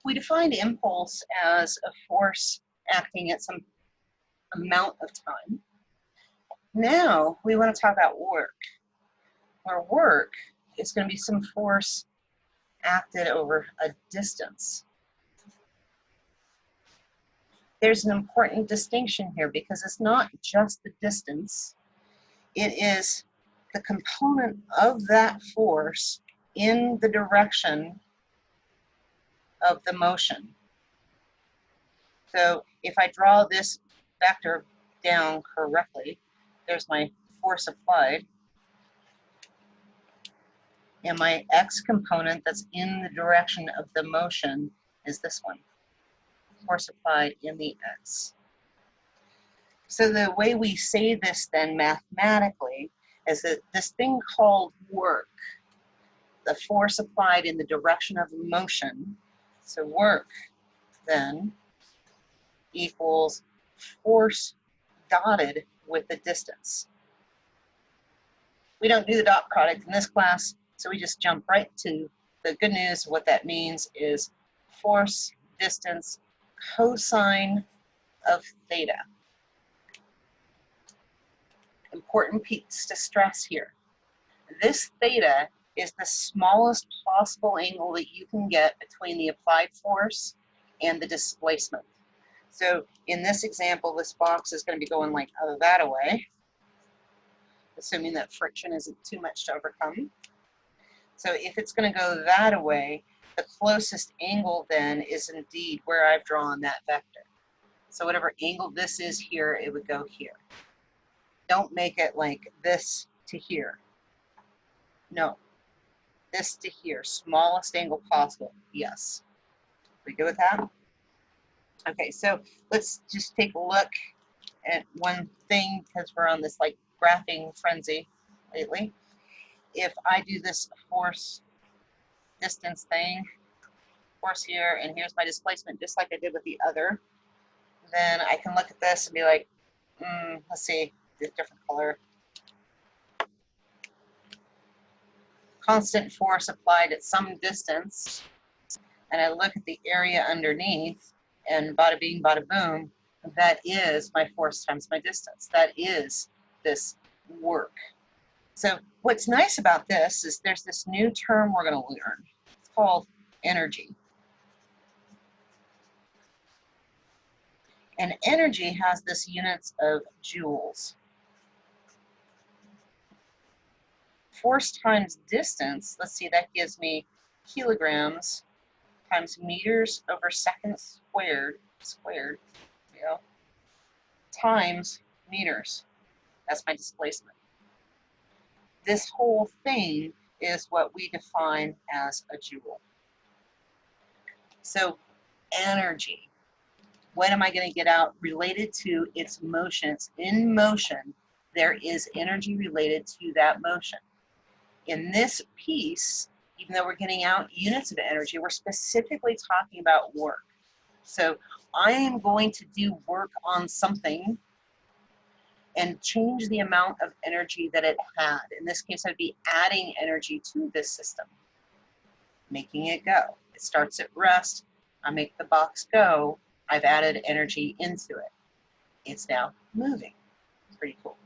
We defined impulse as a force acting at some amount of time. Now we want to talk about work, where work is going to be some force acted over a distance. There's an important distinction here because it's not just the distance, it is the component of that force in the direction of the motion. So if I draw this vector down correctly, there's my force applied, and my x component that's in the direction of the motion is this one, force applied in the x. So the way we say this then mathematically is that this thing called work, the force applied in the direction of motion, so work then equals force dotted with the distance. We don't do the dot product in this class, so we just jump right to the good news. What that means is force distance cosine of theta. Important piece to stress here. This theta is the smallest possible angle that you can get between the applied force and the displacement. So in this example, this box is going to be going like that away, assuming that friction isn't too much to overcome. So if it's going to go that away, the closest angle then is indeed where I've drawn that vector. So whatever angle this is here, it would go here. Don't make it like this to here. No, this to here, smallest angle possible. Yes. We good with that? Okay, so let's just take a look at one thing because we're on this like graphing frenzy lately. If I do this force distance thing, force here, and here's my displacement, just like I did with the other, then I can look at this and be like, let's see, a different color. Constant force applied at some distance, and I look at the area underneath, and bada bing, bada boom, that is my force times my distance. That is this work. So what's nice about this is there's this new term we're going to learn. It's called energy. And energy has this units of joules. Force times distance, let's see, that gives me kilograms times meters over seconds squared, times meters. That's my displacement. This whole thing is what we define as a joule. So energy, when am I going to get out related to its motion? It's in motion. There is energy related to that motion. In this piece, even though we're getting out units of energy, we're specifically talking about work. So I am going to do work on something and change the amount of energy that it had. In this case, I'd be adding energy to this system, making it go. It starts at rest. I make the box go. I've added energy into it. It's now moving. Pretty cool.